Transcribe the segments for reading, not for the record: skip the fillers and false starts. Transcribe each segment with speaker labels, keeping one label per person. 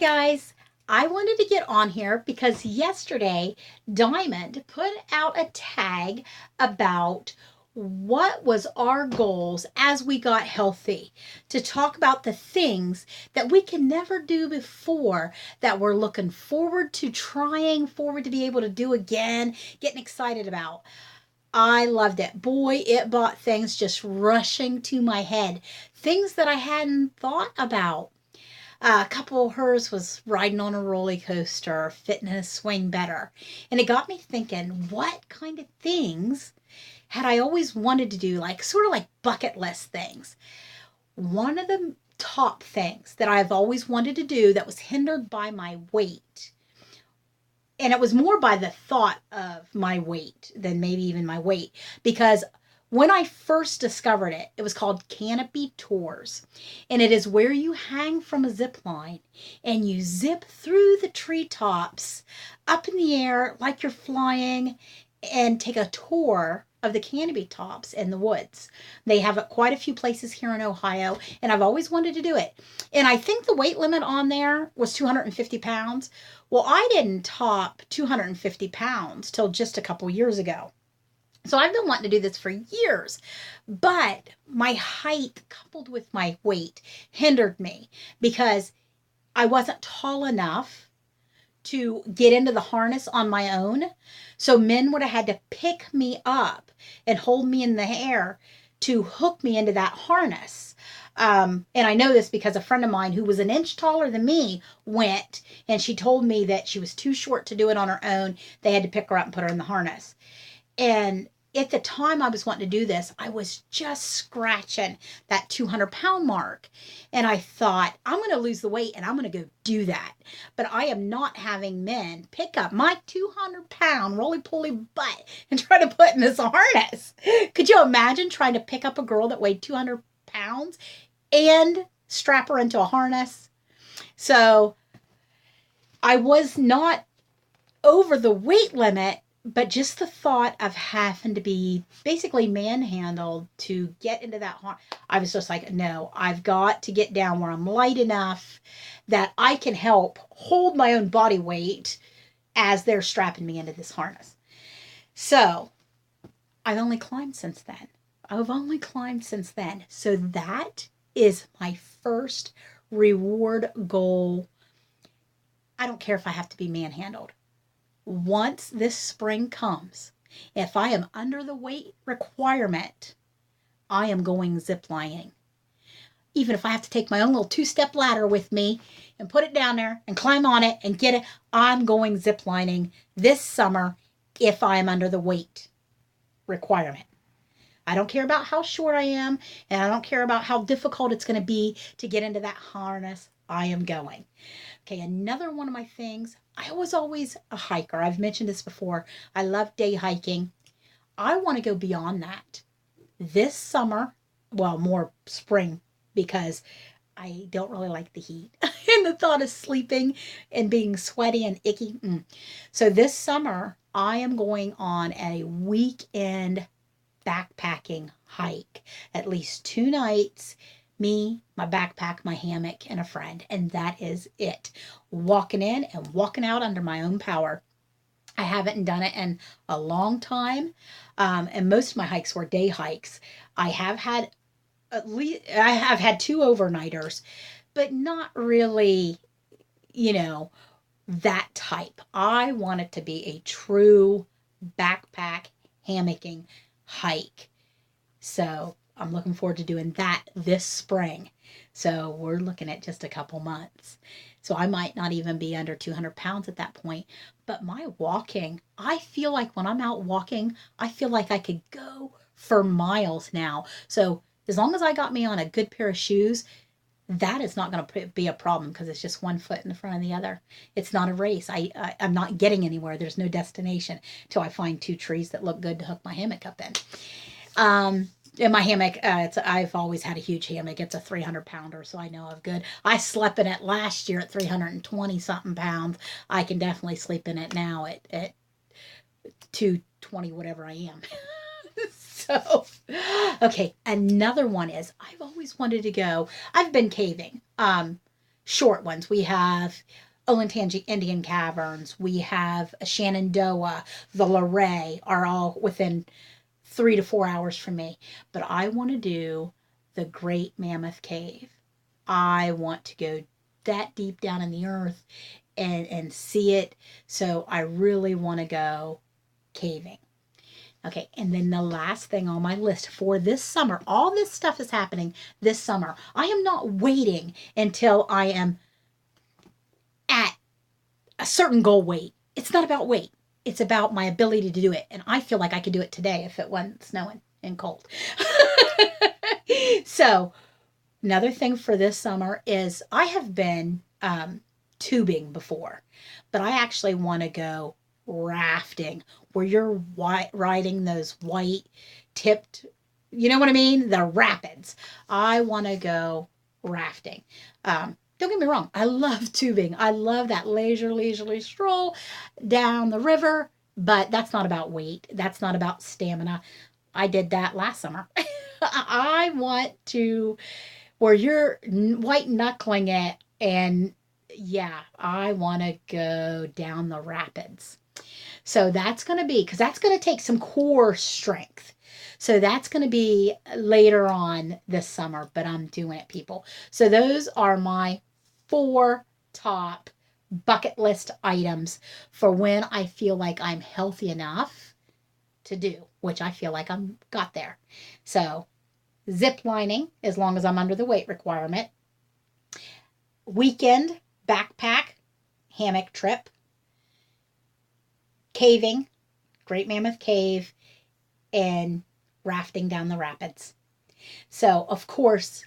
Speaker 1: guys. I wanted to get on here because yesterday Diamond put out a tag about what was our goals as we got healthy, to talk about the things that we can never do before that we're looking forward to trying forward to be able to do again, getting excited about. I loved it. Boy, it brought things just rushing to my head. Things that I hadn't thought about. A couple of hers was riding on a roller coaster, fitting in a swing better. And it got me thinking, what kind of things had I always wanted to do, like sort of like bucket list things? One of the top things that I've always wanted to do that was hindered by my weight, and it was more by the thought of my weight than maybe even my weight, because when I first discovered it, it was called canopy tours. And it is where you hang from a zip line and you zip through the treetops up in the air like you're flying and take a tour of the canopy tops in the woods. They have it quite a few places here in Ohio, and I've always wanted to do it. And I think the weight limit on there was 250 pounds. Well, I didn't top 250 pounds till just a couple years ago. So I've been wanting to do this for years, but my height coupled with my weight hindered me because I wasn't tall enough to get into the harness on my own. So men would have had to pick me up and hold me in the air to hook me into that harness. And I know this because a friend of mine who was an inch taller than me went, and she told me that she was too short to do it on her own. They had to pick her up and put her in the harness. And at the time I was wanting to do this, I was just scratching that 200-pound mark. And I thought, I'm going to lose the weight and I'm going to go do that. But I am not having men pick up my 200-pound roly-poly butt and try to put in this harness. Could you imagine trying to pick up a girl that weighed 200 pounds and strap her into a harness? So I was not over the weight limit, but just the thought of having to be basically manhandled to get into that harness, I was just like, no, I've got to get down where I'm light enough that I can help hold my own body weight as they're strapping me into this harness. So I've only climbed since then. So that is my first reward goal. I don't care if I have to be manhandled. Once this spring comes, if I am under the weight requirement, I am going ziplining. Even if I have to take my own little two-step ladder with me and put it down there and climb on it and get it, I'm going ziplining this summer if I am under the weight requirement. I don't care about how short I am, and I don't care about how difficult it's going to be to get into that harness. I am going. Okay, another one of my things, I was always a hiker. I've mentioned this before. I love day hiking. I want to go beyond that. This summer, well, more spring, because I don't really like the heat and the thought of sleeping and being sweaty and icky. So this summer, I am going on a weekend backpacking hike, at least 2 nights. Me, my backpack, my hammock, and a friend. And that is it. Walking in and walking out under my own power. I haven't done it in a long time. And most of my hikes were day hikes. I have had I have had 2 overnighters, but not really, you know, that type. I want it to be a true backpack hammocking hike. So I'm looking forward to doing that this spring. So we're looking at just a couple months. So I might not even be under 200 pounds at that point. But my walking, I feel like when I'm out walking, I feel like I could go for miles now. So as long as I got me on a good pair of shoes, that is not going to be a problem because it's just one foot in the front of the other. It's not a race. I'm not getting anywhere. There's no destination till I find 2 trees that look good to hook my hammock up in. And my hammock, I've always had a huge hammock. It's a 300-pounder, so I know I'm good. I slept in it last year at 320 something pounds. I can definitely sleep in it now at 220, whatever I am. So, okay, another one is I've always wanted to go. I've been caving. short ones. We have Olentangy Indian Caverns. We have Shenandoah, the Luray are all within 3 to 4 hours from me. But I want to do the Great Mammoth Cave. I want to go that deep down in the earth and see it. So I really want to go caving. Okay, and then the last thing on my list for this summer, all this stuff is happening this summer. I am not waiting until I am at a certain goal weight. It's not about weight. It's about my ability to do it. And I feel like I could do it today if it wasn't snowing and cold. So, another thing for this summer is I have been tubing before, but I actually want to go rafting where you're riding those white tipped, you know what I mean? The rapids. I want to go rafting. Don't get me wrong. I love tubing. I love that leisurely stroll down the river, but that's not about weight. That's not about stamina. I did that last summer. I want to, where you're white knuckling it, and yeah, I want to go down the rapids. So that's going to be, because that's going to take some core strength. So that's going to be later on this summer, but I'm doing it, people. So those are my 4 top bucket list items for when I feel like I'm healthy enough to do, which I feel like I'm got there. So zip lining, as long as I'm under the weight requirement. Weekend backpack, hammock trip. Caving, Great Mammoth Cave, and rafting down the rapids. So, of course,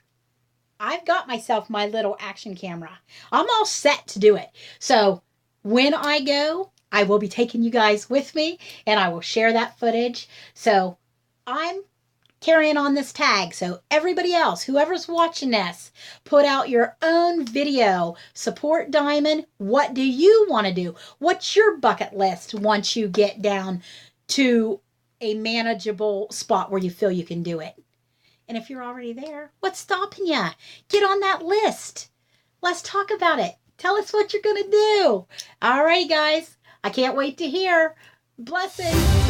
Speaker 1: I've got myself my little action camera. I'm all set to do it. So, when I go, I will be taking you guys with me, and I will share that footage. So, I'm carrying on this tag. So everybody else, whoever's watching this, put out your own video. Support Diamond. What do you want to do? What's your bucket list once you get down to a manageable spot where you feel you can do it? And if you're already there, what's stopping you? Get on that list. Let's talk about it. Tell us what you're going to do. All right, guys. I can't wait to hear. Blessings.